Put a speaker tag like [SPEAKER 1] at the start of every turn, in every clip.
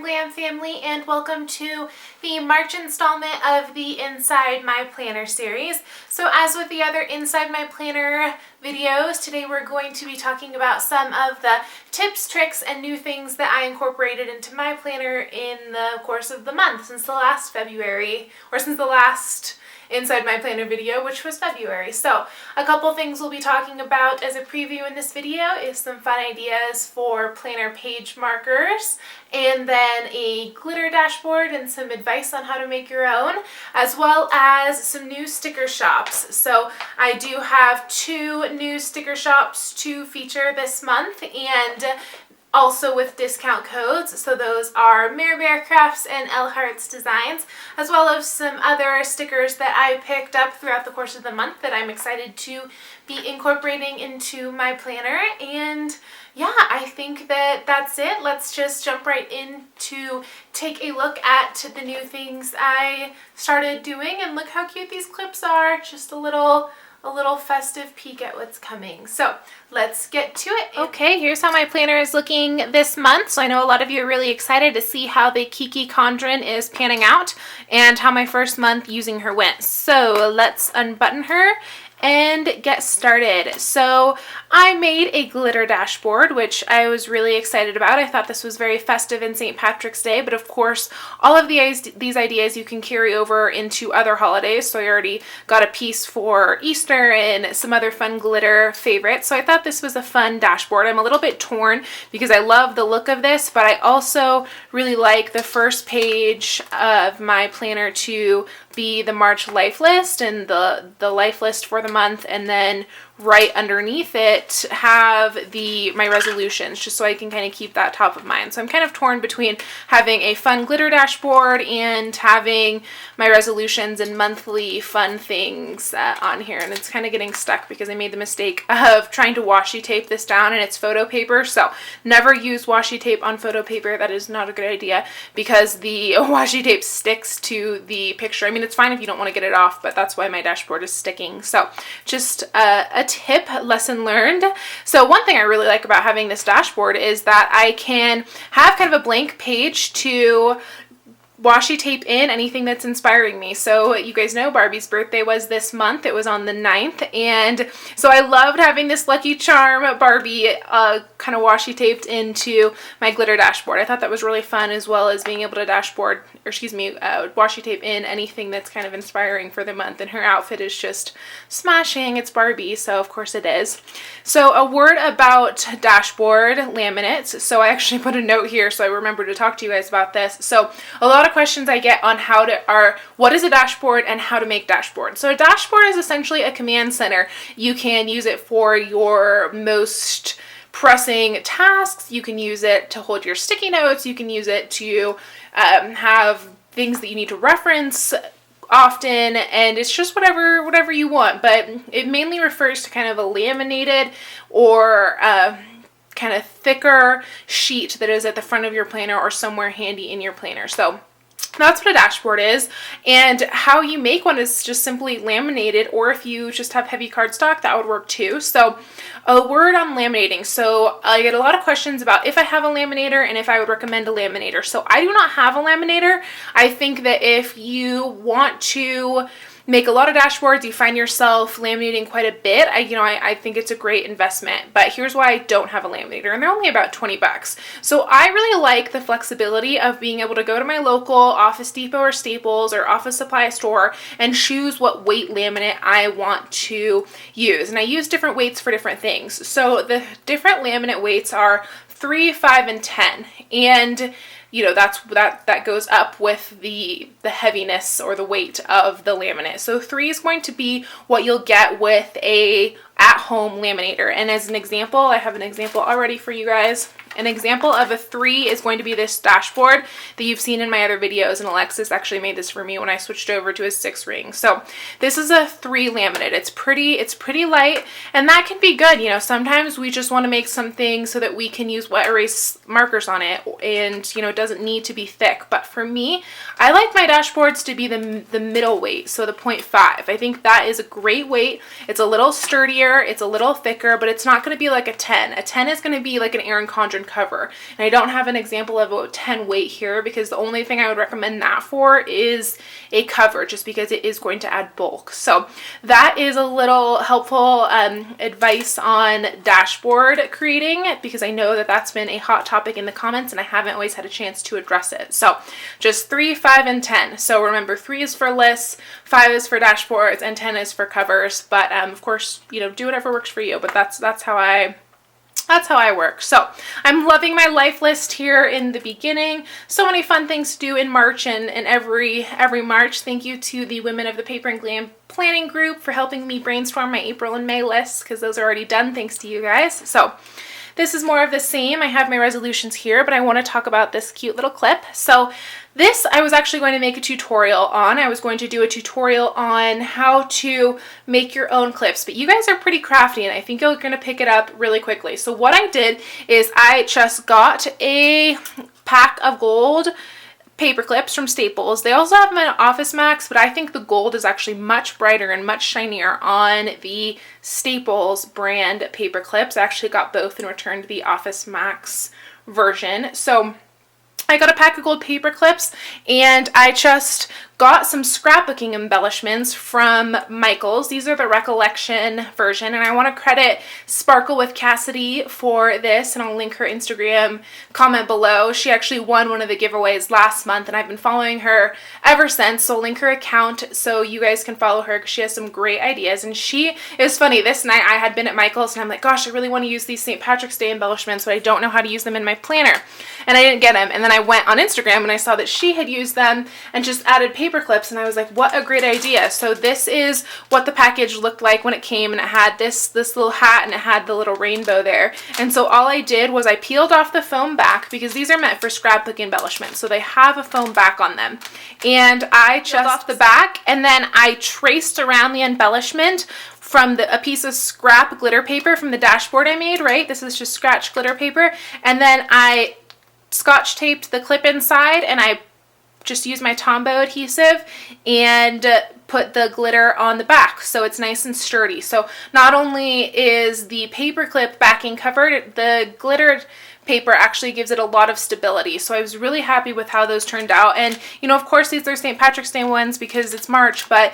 [SPEAKER 1] Glam family, and welcome to the March installment of the Inside My Planner series. So as with the other Inside My Planner videos, today we're going to be talking about some of the tips, tricks, and new things that I incorporated into my planner in the course of the month since the last February, or since the last Inside My Planner video, which was February. So a couple things we'll be talking about as a preview in this video is some fun ideas for planner page markers, and then a glitter dashboard and some advice on how to make your own, as well as some new sticker shops. So I do have 2 new sticker shops to feature this month, and also with discount codes. So those are Mare Bear Crafts and L Hearts Designs, as well as some other stickers that I picked up throughout the course of the month that I'm excited to be incorporating into my planner. And yeah, I think that that's it. Let's just jump right in to take a look at the new things I started doing, and look how cute these clips are. Just a little festive peek at what's coming. So let's get to it. Okay, here's how my planner is looking this month. So I know a lot of you are really excited to see how the Kikki Condren is panning out and how my first month using her went. So let's unbutton her and get started. So I made a glitter dashboard, which I was really excited about. I thought this was very festive in St. Patrick's Day, but of course all of these ideas you can carry over into other holidays. So I already got a piece for Easter and some other fun glitter favorites. So I thought this was a fun dashboard. I'm a little bit torn because I love the look of this, but I also really like the first page of my planner to be the March life list and the life list for the month, and then right underneath it have my resolutions, just so I can kind of keep that top of mind. So I'm kind of torn between having a fun glitter dashboard and having my resolutions and monthly fun things on here, and it's kind of getting stuck because I made the mistake of trying to washi tape this down, and it's photo paper. So never use washi tape on photo paper. That is not a good idea because the washi tape sticks to the picture. I mean, it's fine if you don't want to get it off, but that's why my dashboard is sticking. So just a tip, lesson learned. So one thing I really like about having this dashboard is that I can have kind of a blank page to washi tape in anything that's inspiring me. So you guys know Barbie's birthday was this month. It was on the 9th, and so I loved having this Lucky Charm Barbie kind of washi taped into my glitter dashboard. I thought that was really fun, as well as being able to washi tape in anything that's kind of inspiring for the month. And her outfit is just smashing. It's Barbie, so of course it is. So a word about dashboard laminates. So I actually put a note here so I remember to talk to you guys about this. So a lot of questions I get on what is a dashboard and how to make dashboards. So a dashboard is essentially a command center. You can use it for your most pressing tasks. You can use it to hold your sticky notes. You can use it to have things that you need to reference often, and it's just whatever you want. But it mainly refers to kind of a laminated or kind of thicker sheet that is at the front of your planner or somewhere handy in your planner. So that's what a dashboard is, and how you make one is just simply laminated, or if you just have heavy cardstock, that would work too. So a word on laminating. So I get a lot of questions about if I have a laminator and if I would recommend a laminator. So I do not have a laminator. I think that if you want to make a lot of dashboards, you find yourself laminating quite a bit, I think it's a great investment. But here's why I don't have a laminator, and they're only about 20 bucks. So I really like the flexibility of being able to go to my local Office Depot or Staples or office supply store and choose what weight laminate I want to use. And I use different weights for different things. So the different laminate weights are 3, 5, and 10. And that goes up with the heaviness or the weight of the laminate. So 3 is going to be what you'll get with a at-home laminator. And as an example, I have an example already for you guys. An example of a 3 is going to be this dashboard that you've seen in my other videos, and Alexis actually made this for me when I switched over to a 6 ring. So this is a 3 laminate. It's pretty light, and that can be good. Sometimes we just want to make something so that we can use wet erase markers on it, and it doesn't need to be thick. But for me, I like my dashboards to be the middle weight, so the 0.5. I think that is a great weight. It's a little sturdier, it's a little thicker, but it's not going to be like a 10. A 10 is going to be like an Erin Condren cover. And I don't have an example of a 10 weight here because the only thing I would recommend that for is a cover, just because it is going to add bulk. So that is a little helpful advice on dashboard creating, because I know that that's been a hot topic in the comments and I haven't always had a chance to address it. So just 3, 5, and 10. So remember, 3 is for lists, 5 is for dashboards, and 10 is for covers. But of course, you know, do whatever works for you. But that's how I work. So I'm loving my life list here in the beginning. So many fun things to do in March and every March. Thank you to the Women of the Paper and Glam planning group for helping me brainstorm my April and May lists, because those are already done thanks to you guys. So this is more of the same. I have my resolutions here, but I want to talk about this cute little clip. So this I was actually going to make a tutorial on. I was going to do a tutorial on how to make your own clips, but you guys are pretty crafty and I think you're going to pick it up really quickly. So what I did is I just got a pack of gold paper clips from Staples. They also have them in Office Max, but I think the gold is actually much brighter and much shinier on the Staples brand paper clips. I actually got both and returned the Office Max version. So I got a pack of gold paper clips and I just got some scrapbooking embellishments from Michaels. These are the Recollection version, and I want to credit Sparkle with Cassidy for this, and I'll link her Instagram comment below. She actually won one of the giveaways last month, and I've been following her ever since, so I'll link her account so you guys can follow her because she has some great ideas. And it was funny, this night I had been at Michaels and I'm like, gosh, I really want to use these St. Patrick's Day embellishments, but I don't know how to use them in my planner, and I didn't get them. And then I went on Instagram and I saw that she had used them and just added paper clips, and I was like, what a great idea. So this is what the package looked like when it came, and it had this little hat and it had the little rainbow there. And so all I did was I peeled off the foam back, because these are meant for scrapbook embellishments, so they have a foam back on them, and I just off the back and then I traced around the embellishment from a piece of scrap glitter paper from the dashboard I made, right? This is just scratch glitter paper, and then I scotch taped the clip inside, and I just use my Tombow adhesive and put the glitter on the back so it's nice and sturdy. So not only is the paper clip backing covered, the glitter paper actually gives it a lot of stability. So I was really happy with how those turned out. And you know, of course these are St. Patrick's Day ones because it's March, but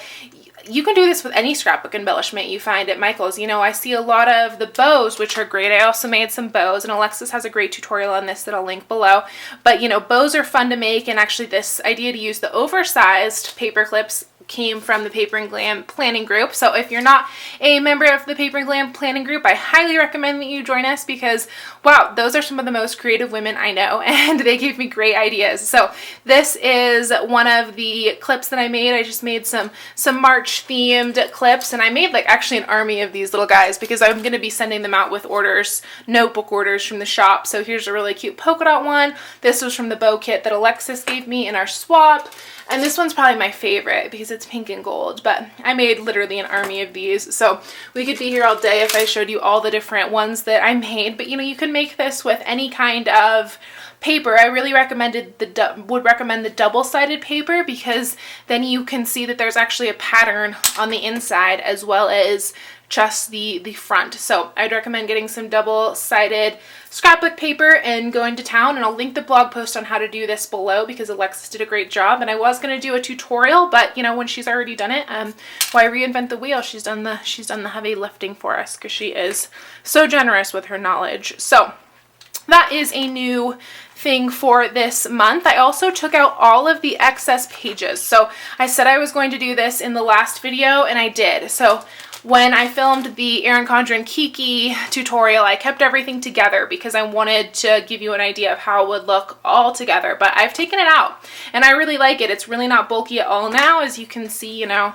[SPEAKER 1] you can do this with any scrapbook embellishment you find at Michael's. You know, I see a lot of the bows, which are great. I also made some bows, and Alexis has a great tutorial on this that I'll link below. But you know, bows are fun to make, and actually this idea to use the oversized paper clips came from the Paper and Glam planning group. So if you're not a member of the Paper and Glam planning group, I highly recommend that you join us, because wow, those are some of the most creative women I know, and they gave me great ideas. So this is one of the clips that I made. I just made some March themed clips, and I made like actually an army of these little guys because I'm going to be sending them out with orders, notebook orders from the shop. So here's a really cute polka dot one. This was from the bow kit that Alexis gave me in our swap. And this one's probably my favorite because it's pink and gold, but I made literally an army of these. So we could be here all day if I showed you all the different ones that I made, but you know, you can make this with any kind of paper. I really would recommend the double-sided paper, because then you can see that there's actually a pattern on the inside as well as just the front. So I'd recommend getting some double-sided scrapbook paper and going to town, and I'll link the blog post on how to do this below because Alexis did a great job. And I was going to do a tutorial, but you know, when she's already done it, why reinvent the wheel? She's done the heavy lifting for us because she is so generous with her knowledge. So that is a new thing for this month. I also took out all of the excess pages. So I said I was going to do this in the last video, and I did. So when I filmed the Erin Condren Kikki tutorial, I kept everything together because I wanted to give you an idea of how it would look all together, but I've taken it out and I really like it. It's really not bulky at all now, as you can see. You know,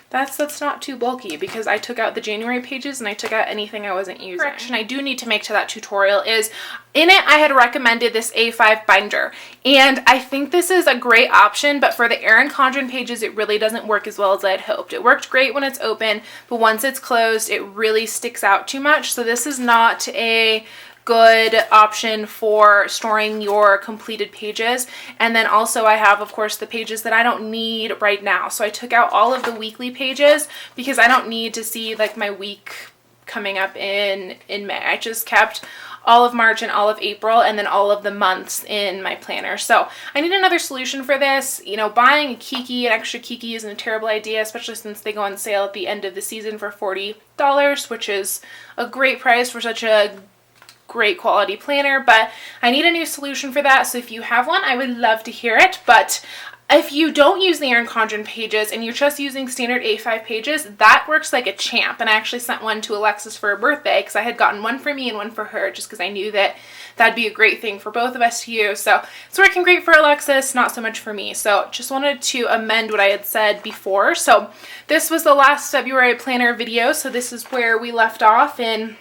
[SPEAKER 1] that's not too bulky because I took out the January pages and I took out anything I wasn't using. Correction I do need to make to that tutorial is, in it I had recommended this A5 binder, and I think this is a great option, but for the Erin Condren pages it really doesn't work as well as I had hoped. It worked great when it's open, but once it's closed it really sticks out too much. So this is not a good option for storing your completed pages. And then also I have, of course, the pages that I don't need right now. So I took out all of the weekly pages because I don't need to see like my week coming up in May. I just kept all of March and all of April and then all of the months in my planner. So I need another solution for this. You know, buying a Kikki, an extra Kikki, isn't a terrible idea, especially since they go on sale at the end of the season for $40, which is a great price for such a great quality planner, but I need a new solution for that. So if you have one, I would love to hear it. But if you don't use the Condren pages and you're just using standard A5 pages, that works like a champ. And I actually sent one to Alexis for her birthday because I had gotten one for me and one for her just because I knew that that'd be a great thing for both of us to use. So it's working great for Alexis, not so much for me. So just wanted to amend what I had said before. So this was the last February planner video. So this is where we left off, and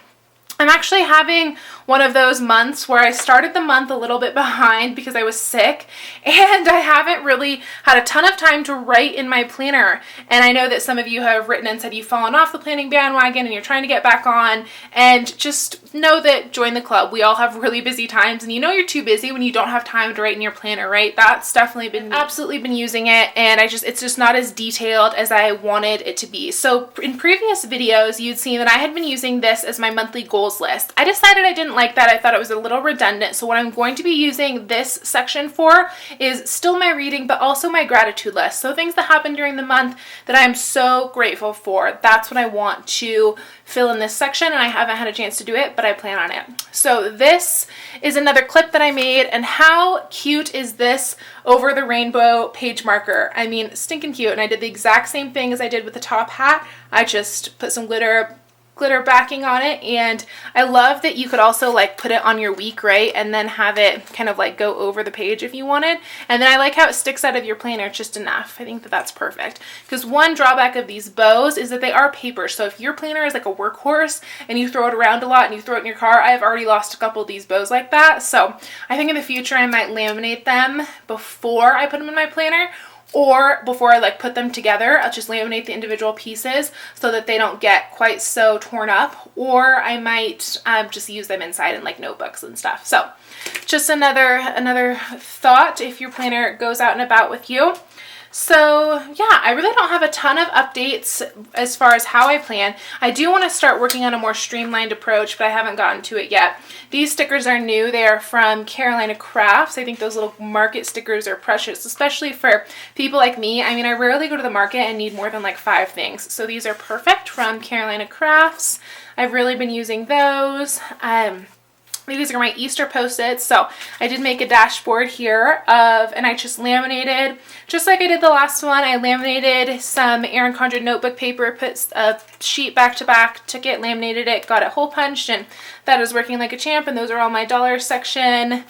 [SPEAKER 1] I'm actually having one of those months where I started the month a little bit behind because I was sick, and I haven't really had a ton of time to write in my planner. And I know that some of you have written and said you've fallen off the planning bandwagon and you're trying to get back on, and just know that join the club. We all have really busy times, and you know you're too busy when you don't have time to write in your planner, right? That's definitely been absolutely been using it, and it's just not as detailed as I wanted it to be. So in previous videos, you'd seen that I had been using this as my monthly goals list. I decided I didn't like that. I thought it was a little redundant. So what I'm going to be using this section for is still my reading, but also my gratitude list. So things that happened during the month that I'm so grateful for. That's what I want to fill in this section, and I haven't had a chance to do it, but I plan on it. So this is another clip that I made, and how cute is this over the rainbow page marker? I mean, stinking cute. And I did the exact same thing as I did with the top hat. I just put some glitter backing on it, and I love that you could also like put it on your week, right, and then have it kind of like go over the page if you wanted. And then I like how it sticks out of your planner just enough. I think that that's perfect, because one drawback of these bows is that they are paper. So if your planner is like a workhorse and you throw it around a lot and you throw it in your car, I've already lost a couple of these bows like that. So I think in the future I might laminate them before I put them in my planner, or before I like put them together, I'll just laminate the individual pieces so that they don't get quite so torn up, or I might just use them inside in like notebooks and stuff. So just another thought if your planner goes out and about with you. So yeah, I really don't have a ton of updates as far as how I plan. I do want to start working on a more streamlined approach, but I haven't gotten to it yet. These stickers are new. They are from Carolina Crafts. I think those little market stickers are precious, especially for people like me. I mean, I rarely go to the market and need more than like 5 things. So these are perfect from Carolina Crafts. I've really been using those. These are my Easter Post-its. So I did make a dashboard here and I just laminated, just like I did the last one, I laminated some Condren notebook paper, put a sheet back to back, took it, laminated it, got it hole punched, and that is working like a champ. And those are all my dollar section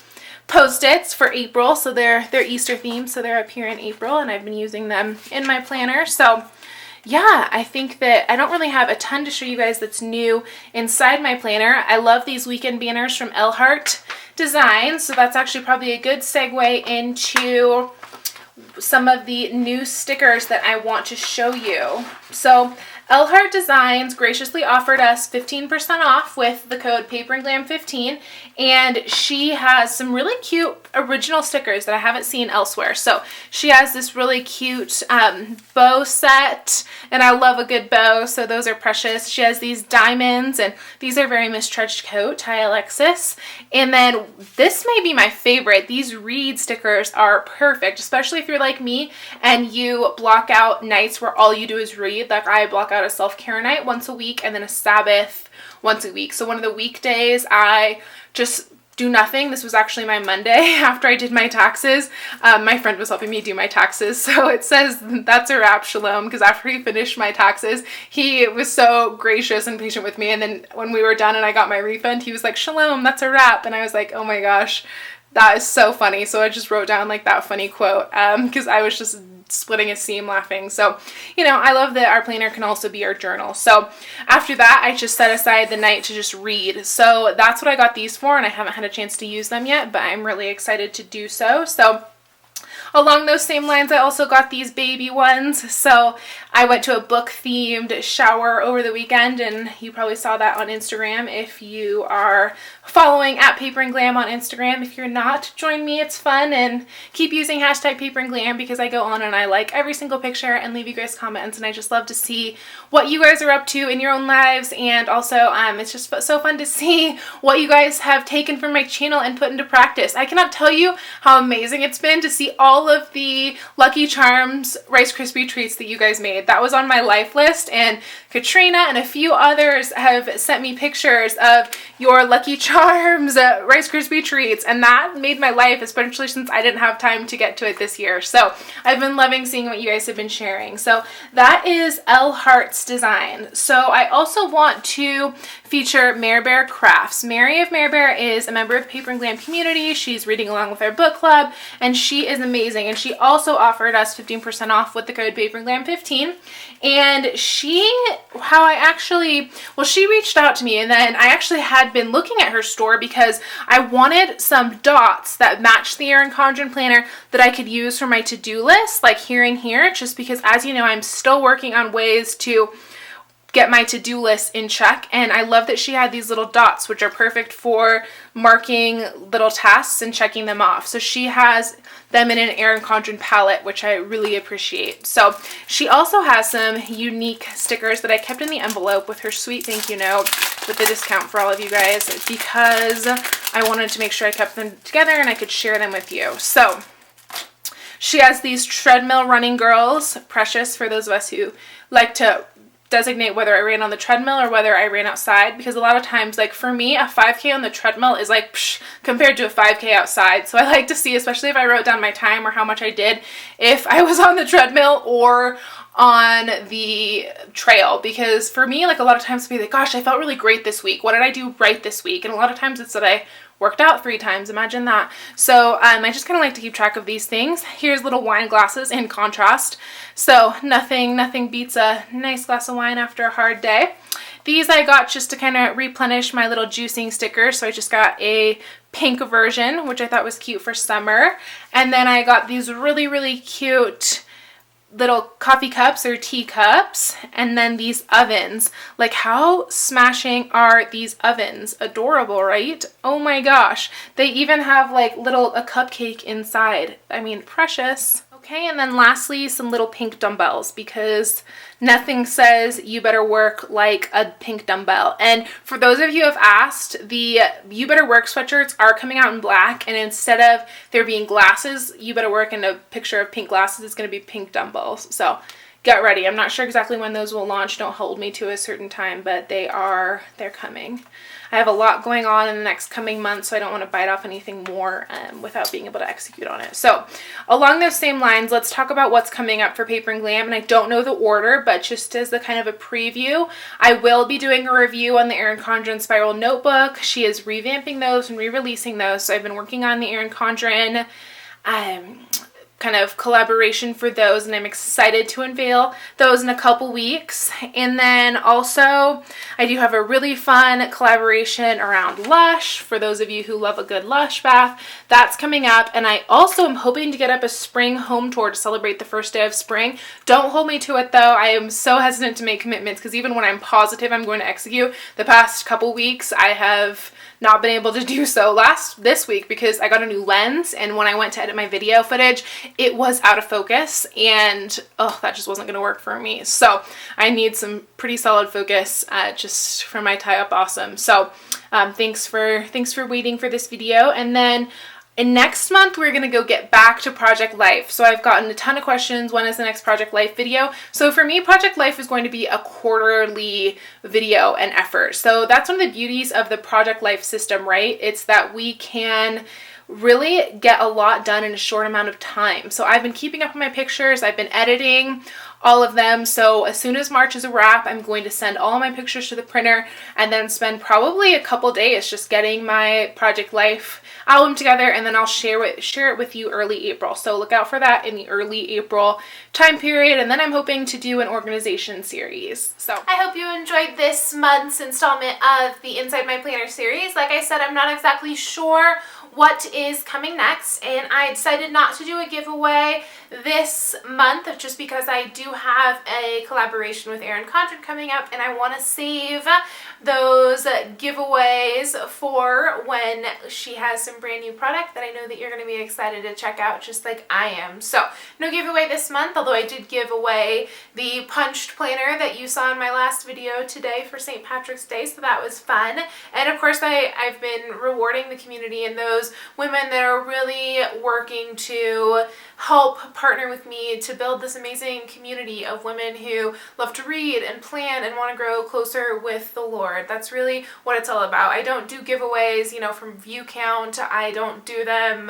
[SPEAKER 1] Post-its for April. So they're Easter themed, so they're up here in April, and I've been using them in my planner. So yeah, I think that I don't really have a ton to show you guys that's new inside my planner. I love these weekend banners from Elhart Designs, so that's actually probably a good segue into some of the new stickers that I want to show you. So Elhart Designs graciously offered us 15% off with the code PaperandGlam15, and she has some really cute original stickers that I haven't seen elsewhere. So she has this really cute bow set, and I love a good bow, so those are precious. She has these diamonds, and these are very Miss Trudged Coat. Hi, Alexis. And then this may be my favorite. These read stickers are perfect, especially if you're like me and you block out nights where all you do is read. Like I block out a self-care night once a week and then a Sabbath once a week. So one of the weekdays I just do nothing. This was actually my Monday after I did my taxes. My friend was helping me do my taxes, so it says that's a wrap, Shalom, because after he finished my taxes, he was so gracious and patient with me, and then when we were done and I got my refund, he was like, Shalom, that's a wrap, and I was like, oh my gosh, that is so funny. So I just wrote down like that funny quote because I was just splitting a seam laughing. So, you know, I love that our planner can also be our journal. So after that, I just set aside the night to just read. So that's what I got these for, and I haven't had a chance to use them yet, but I'm really excited to do so. So along those same lines, I also got these baby ones. So I went to a book themed shower over the weekend, and you probably saw that on Instagram if you are following at Paper and Glam on Instagram. If you're not, join me, it's fun, and keep using hashtag Paper and Glam because I go on and I like every single picture and leave you guys comments, and I just love to see what you guys are up to in your own lives. And also it's just so fun to see what you guys have taken from my channel and put into practice. I cannot tell you how amazing it's been to see all of the Lucky Charms Rice Krispie treats that you guys made. That was on my life list, and Katrina and a few others have sent me pictures of your Lucky Charms Rice Krispie treats, and that made my life, especially since I didn't have time to get to it this year. So I've been loving seeing what you guys have been sharing. So that is L Heart's design. So I also want to feature Mare Bear Crafts. Mary of Mare Bear is a member of the Paper and Glam community. She's reading along with our book club, and she is amazing. And she also offered us 15% off with the code Paper and Glam 15. And she reached out to me, and then I actually had been looking at her store because I wanted some dots that matched the Erin Condren planner that I could use for my to-do list, like here and here, just because, as you know, I'm still working on ways to get my to-do list in check, and I love that she had these little dots which are perfect for marking little tasks and checking them off. So she has them in an Erin Condren palette, which I really appreciate. So she also has some unique stickers that I kept in the envelope with her sweet thank you note with the discount for all of you guys, because I wanted to make sure I kept them together and I could share them with you. So she has these treadmill running girls, precious for those of us who like to designate whether I ran on the treadmill or whether I ran outside, because a lot of times, like for me, a 5K on the treadmill is like compared to a 5K outside. So I like to see, especially if I wrote down my time or how much I did, if I was on the treadmill or on the trail, because for me, like a lot of times I'll be like, gosh, I felt really great this week. What did I do right this week? And a lot of times it's that I worked out 3 times. Imagine that. So I just kind of like to keep track of these things. Here's little wine glasses in contrast. So nothing beats a nice glass of wine after a hard day. These I got just to kind of replenish my little juicing stickers. So I just got a pink version, which I thought was cute for summer. And then I got these really cute little coffee cups or tea cups, and then these ovens. Like, how smashing are these ovens? Adorable, right? Oh my gosh. They even have like a cupcake inside. I mean, precious. Okay, and then lastly, some little pink dumbbells, because nothing says you better work like a pink dumbbell. And for those of you who have asked, the You Better Work sweatshirts are coming out in black, and instead of there being glasses, You Better Work in a picture of pink glasses, it's going to be pink dumbbells. So get ready. I'm not sure exactly when those will launch. Don't hold me to a certain time, but they're coming. I have a lot going on in the next coming months, so I don't want to bite off anything more without being able to execute on it. So along those same lines, let's talk about what's coming up for Paper and Glam. And I don't know the order, but just as the kind of a preview, I will be doing a review on the Erin Condren Spiral Notebook. She is revamping those and re-releasing those. So I've been working on the Erin Condren kind of collaboration for those, and I'm excited to unveil those in a couple weeks. And then also I do have a really fun collaboration around Lush for those of you who love a good Lush bath. That's coming up, and I also am hoping to get up a spring home tour to celebrate the first day of spring. Don't hold me to it though. I am so hesitant to make commitments, because even when I'm positive I'm going to execute, the past couple weeks I have not been able to do so. This week, because I got a new lens, and when I went to edit my video footage, it was out of focus, and that just wasn't going to work for me. So I need some pretty solid focus just for my tie up awesome. So thanks for waiting for this video. And then next month, we're going to go get back to Project Life. So I've gotten a ton of questions. When is the next Project Life video? So for me, Project Life is going to be a quarterly video and effort. So that's one of the beauties of the Project Life system, right? It's that we can really get a lot done in a short amount of time. So I've been keeping up with my pictures. I've been editing all of them. So as soon as March is a wrap, I'm going to send all my pictures to the printer and then spend probably a couple days just getting my Project Life album together, and then I'll share it with you early April. So look out for that in the early April time period, and then I'm hoping to do an organization series. So I hope you enjoyed this month's installment of the Inside My Planner series. Like I said, I'm not exactly sure what is coming next, and I decided not to do a giveaway this month just because I do have a collaboration with Condren coming up, and I want to save those giveaways for when she has some brand new product that I know that you're going to be excited to check out just like I am. So no giveaway this month, although I did give away the punched planner that you saw in my last video today for St. Patrick's Day, so that was fun. And of course I've been rewarding the community and those women that are really working to help partner with me to build this amazing community of women who love to read and plan and want to grow closer with the Lord. That's really what it's all about. I don't do giveaways, you know, from view count. I don't do them,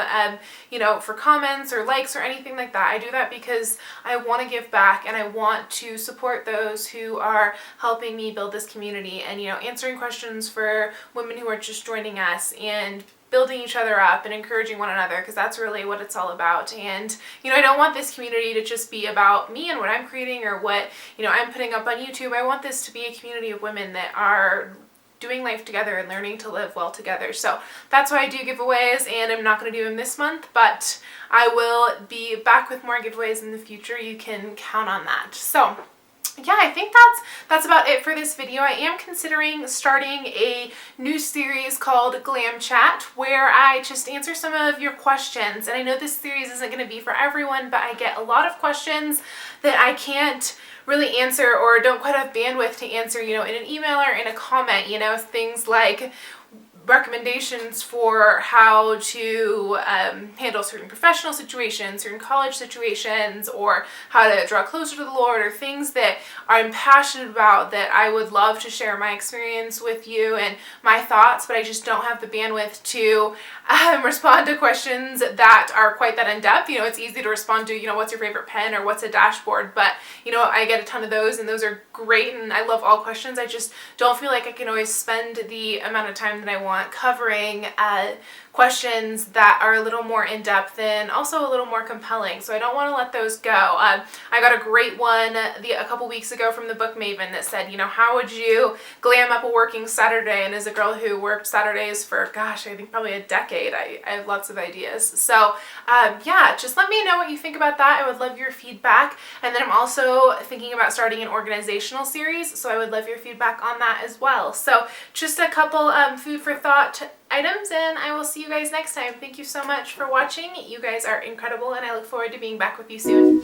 [SPEAKER 1] you know, for comments or likes or anything like that. I do that because I want to give back and I want to support those who are helping me build this community and, you know, answering questions for women who are just joining us and building each other up and encouraging one another, because that's really what it's all about. And, you know, I don't want this community to just be about me and what I'm creating or what, you know, I'm putting up on YouTube. I want this to be a community of women that are doing life together and learning to live well together. So that's why I do giveaways, and I'm not going to do them this month, but I will be back with more giveaways in the future. You can count on that. So yeah, I think that's about it for this video. I am considering starting a new series called Glam Chat, where I just answer some of your questions. And I know this series isn't going to be for everyone, but I get a lot of questions that I can't really answer or don't quite have bandwidth to answer, you know, in an email or in a comment, you know, things like recommendations for how to handle certain professional situations, certain college situations, or how to draw closer to the Lord, or things that I'm passionate about that I would love to share my experience with you and my thoughts, but I just don't have the bandwidth to respond to questions that are quite that in-depth. You know, it's easy to respond to, you know, what's your favorite pen or what's a dashboard, but, you know, I get a ton of those and those are great and I love all questions. I just don't feel like I can always spend the amount of time that I want covering questions that are a little more in-depth and also a little more compelling, so I don't want to let those go. I got a great one a couple weeks ago from the Book Maven that said, you know, how would you glam up a working Saturday? And as a girl who worked Saturdays for, gosh, I think probably a decade, I have lots of ideas. So yeah, just let me know what you think about that. I would love your feedback. And then I'm also thinking about starting an organizational series, so I would love your feedback on that as well. So just a couple food for thought items, and I will see you guys next time. Thank you so much for watching. You guys are incredible, and I look forward to being back with you soon.